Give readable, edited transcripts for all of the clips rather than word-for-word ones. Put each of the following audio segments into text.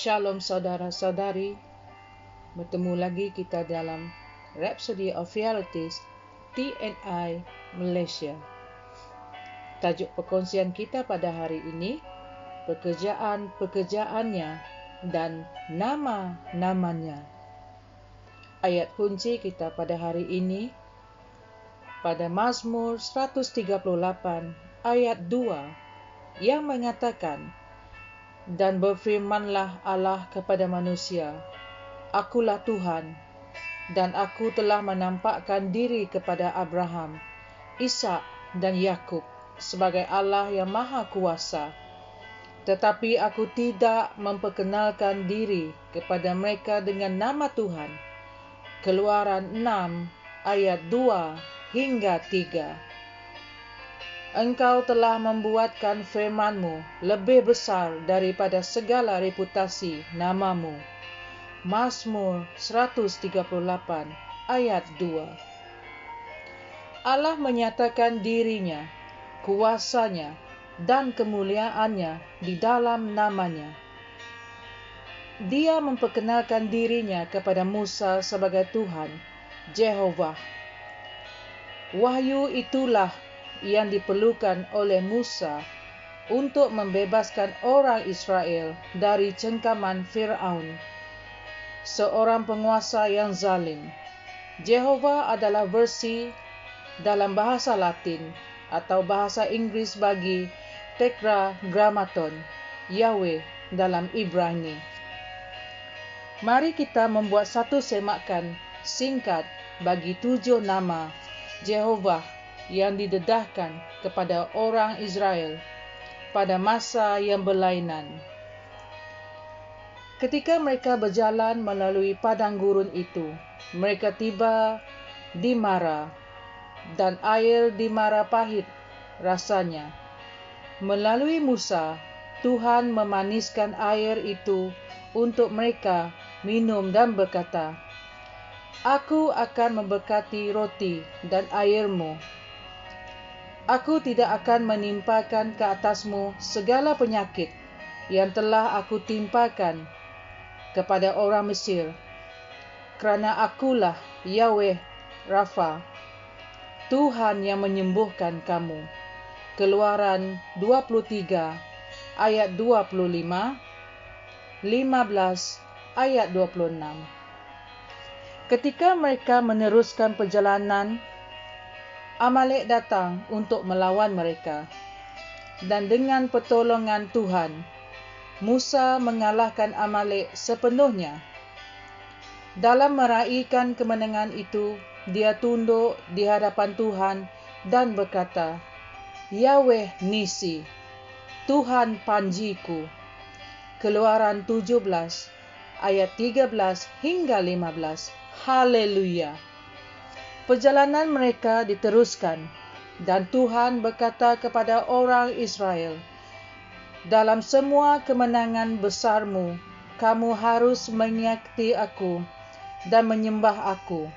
Shalom saudara-saudari, bertemu lagi kita dalam Rhapsody of Realities TNI Malaysia. Tajuk perkongsian kita pada hari ini, pekerjaan-pekerjaannya dan nama-namanya. Ayat kunci kita pada hari ini, pada Mazmur 138 ayat 2, yang mengatakan, dan berfirmanlah Allah kepada manusia, Akulah Tuhan, dan aku telah menampakkan diri kepada Abraham, Ishak dan Yakub sebagai Allah yang Maha Kuasa. Tetapi aku tidak memperkenalkan diri kepada mereka dengan nama Tuhan. Keluaran 6 ayat 2 hingga 3. Engkau telah membuatkan firman-Mu lebih besar daripada segala reputasi namamu. Mazmur 138 ayat 2. Allah menyatakan dirinya, kuasanya, dan kemuliaannya di dalam namanya. Dia memperkenalkan dirinya kepada Musa sebagai Tuhan, Jehovah. Wahyu itulah yang diperlukan oleh Musa untuk membebaskan orang Israel dari cengkaman Firaun, seorang penguasa yang zalim. Jehovah adalah versi dalam bahasa Latin atau bahasa Inggris bagi Tetragrammaton Yahweh dalam Ibrani. Mari kita membuat satu semakan singkat bagi 7 nama Jehovah yang didedahkan kepada orang Israel pada masa yang berlainan. Ketika mereka berjalan melalui padang gurun itu, mereka tiba di Mara, dan air di Mara pahit rasanya. Melalui Musa, Tuhan memaniskan air itu untuk mereka minum dan berkata, Aku akan memberkati roti dan airmu. Aku tidak akan menimpakan ke atasmu segala penyakit yang telah aku timpakan kepada orang Mesir, kerana akulah Yahweh Rafa, Tuhan yang menyembuhkan kamu. Keluaran 23 ayat 25, 15 ayat 26. Ketika mereka meneruskan perjalanan, Amalek datang untuk melawan mereka, dan dengan pertolongan Tuhan, Musa mengalahkan Amalek sepenuhnya. Dalam meraihkan kemenangan itu, dia tunduk di hadapan Tuhan dan berkata, Yahweh Nisi, Tuhan panjiku. Keluaran 17 ayat 13 hingga 15. Haleluya. Perjalanan mereka diteruskan, dan Tuhan berkata kepada orang Israel, dalam semua kemenangan besarmu, kamu harus mengikuti aku dan menyembah aku.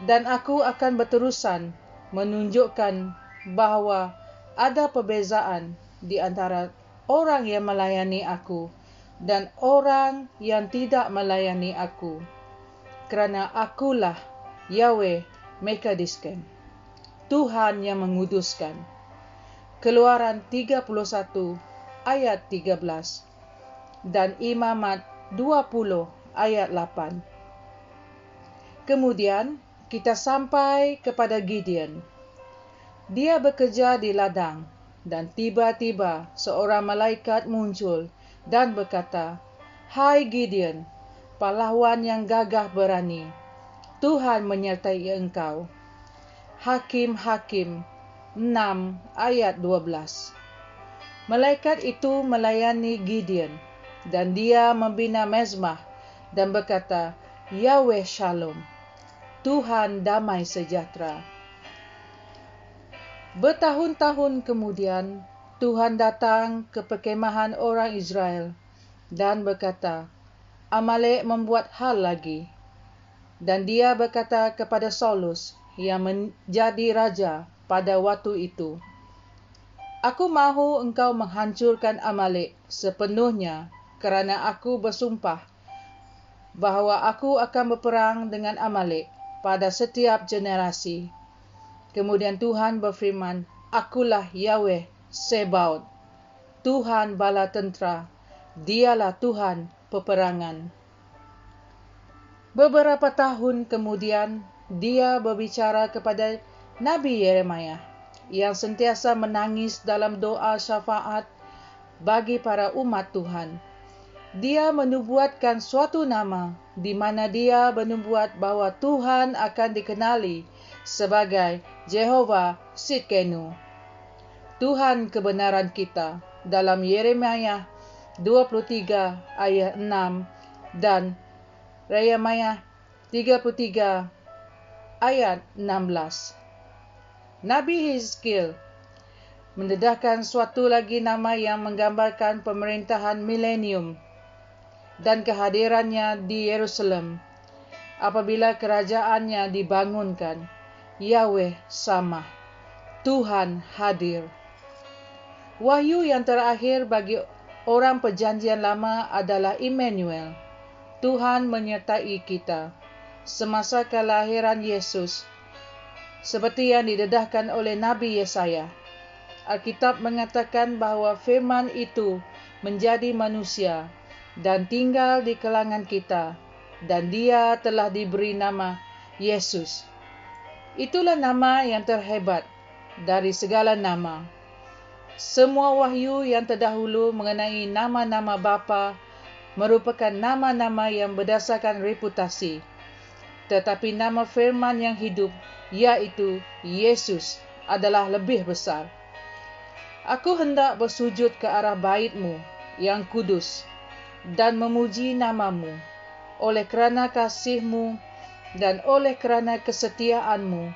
Dan aku akan berterusan menunjukkan bahawa ada perbezaan di antara orang yang melayani aku dan orang yang tidak melayani aku, kerana akulah Yahweh Mekadiskan, Tuhan yang menguduskan. Keluaran 31 ayat 13 dan Imamat 20 ayat 8. Kemudian kita sampai kepada Gideon. Dia bekerja di ladang, dan tiba-tiba seorang malaikat muncul dan berkata, Hai Gideon, pahlawan yang gagah berani, Tuhan menyertai engkau. Hakim-Hakim 6 ayat 12. Malaikat itu melayani Gideon, dan dia membina mezbah dan berkata, Yahweh Shalom, Tuhan damai sejahtera. Bertahun-tahun kemudian, Tuhan datang ke perkemahan orang Israel dan berkata, Amalek membuat hal lagi. Dan dia berkata kepada Saulus yang menjadi raja pada waktu itu, Aku mahu engkau menghancurkan Amalek sepenuhnya kerana aku bersumpah bahawa aku akan berperang dengan Amalek pada setiap generasi. Kemudian Tuhan berfirman, Akulah Yahweh Sebaot, Tuhan bala tentera, dialah Tuhan peperangan. Beberapa tahun kemudian, dia berbicara kepada Nabi Yeremia yang sentiasa menangis dalam doa syafaat bagi para umat Tuhan. Dia menubuatkan suatu nama di mana dia menubuat bahawa Tuhan akan dikenali sebagai Jehovah Sidkenu, Tuhan kebenaran kita, dalam Yeremia 23 ayat 6 dan Yeremia 33 ayat 16. Nabi Hizkiel mendedahkan suatu lagi nama yang menggambarkan pemerintahan milenium dan kehadirannya di Yerusalem apabila kerajaannya dibangunkan. Yahweh sama, Tuhan hadir. Wahyu yang terakhir bagi orang perjanjian lama adalah Immanuel, Tuhan menyertai kita. Semasa kelahiran Yesus, seperti yang didedahkan oleh Nabi Yesaya, Alkitab mengatakan bahawa firman itu menjadi manusia dan tinggal di kalangan kita, dan dia telah diberi nama Yesus. Itulah nama yang terhebat dari segala nama. Semua wahyu yang terdahulu mengenai nama-nama Bapa merupakan nama-nama yang berdasarkan reputasi. Tetapi nama firman yang hidup, iaitu Yesus, adalah lebih besar. Aku hendak bersujud ke arah bait-Mu yang kudus dan memuji nama-Mu oleh kerana kasih-Mu dan oleh kerana kesetiaan-Mu,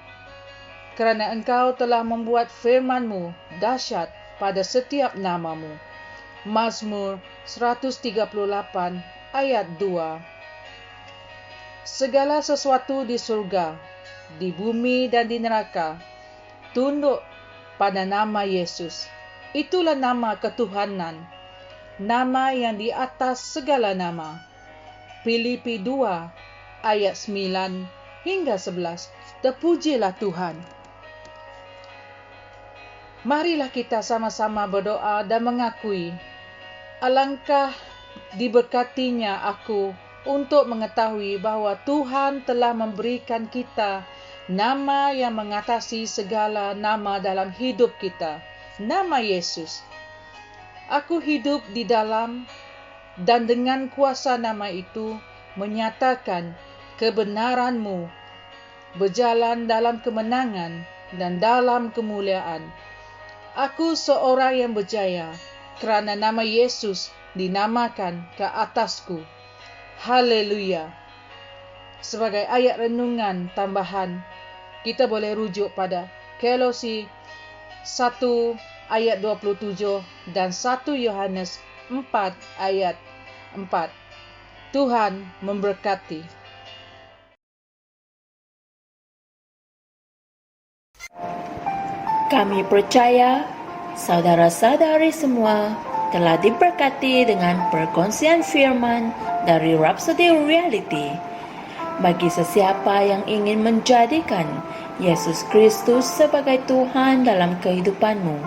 kerana Engkau telah membuat firman-Mu dahsyat pada setiap nama-Mu. Mazmur 138 ayat 2. Segala sesuatu di surga, di bumi dan di neraka tunduk pada nama Yesus. Itulah nama ketuhanan, nama yang di atas segala nama. Filipi 2 ayat 9 hingga 11. Terpujilah Tuhan. Marilah kita sama-sama berdoa dan mengakui, alangkah diberkatinya aku untuk mengetahui bahawa Tuhan telah memberikan kita nama yang mengatasi segala nama dalam hidup kita, nama Yesus. Aku hidup di dalam dan dengan kuasa nama itu menyatakan kebenaran-Mu, berjalan dalam kemenangan dan dalam kemuliaan. Aku seorang yang berjaya kerana nama Yesus dinamakan ke atasku. Haleluya. Sebagai ayat renungan tambahan, kita boleh rujuk pada Kolose 1 ayat 27 dan 1 Yohanes 4 ayat 4. Tuhan memberkati. Kami percaya saudara-saudari semua telah diberkati dengan perkongsian firman dari Rhapsody Reality. Bagi sesiapa yang ingin menjadikan Yesus Kristus sebagai Tuhan dalam kehidupanmu,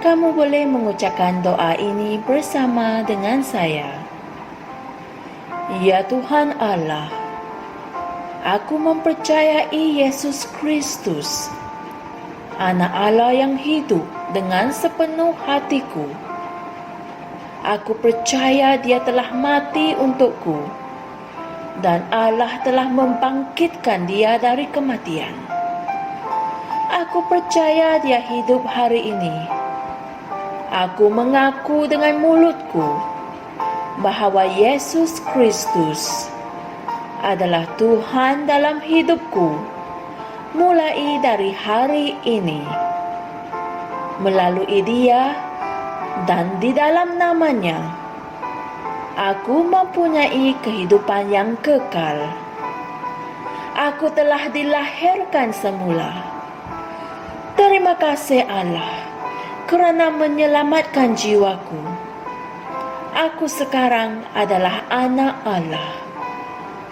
kamu boleh mengucapkan doa ini bersama dengan saya. Ya Tuhan Allah, aku mempercayai Yesus Kristus, Anak Allah yang hidup dengan sepenuh hatiku. Aku percaya Dia telah mati untukku dan Allah telah membangkitkan Dia dari kematian. Aku percaya Dia hidup hari ini. Aku mengaku dengan mulutku bahawa Yesus Kristus adalah Tuhan dalam hidupku mulai dari hari ini. Melalui Dia dan di dalam nama-Nya, aku mempunyai kehidupan yang kekal. Aku telah dilahirkan semula. Terima kasih Allah kerana menyelamatkan jiwaku. Aku sekarang adalah anak Allah.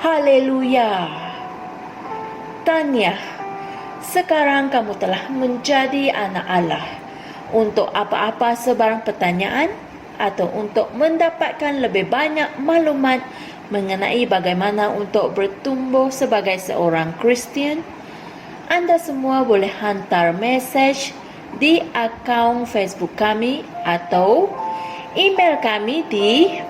Haleluya. Tanya, sekarang kamu telah menjadi anak Allah. Untuk apa-apa sebarang pertanyaan atau untuk mendapatkan lebih banyak maklumat mengenai bagaimana untuk bertumbuh sebagai seorang Kristian, Anda semua boleh hantar mesej di akaun Facebook kami atau email kami di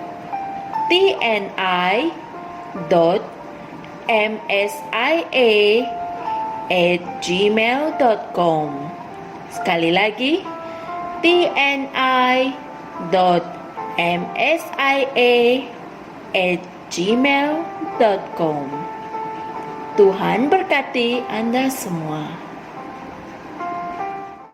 tni.msia@gmail.com. Sekali lagi, tni.msia@gmail.com. Tuhan berkati Anda semua.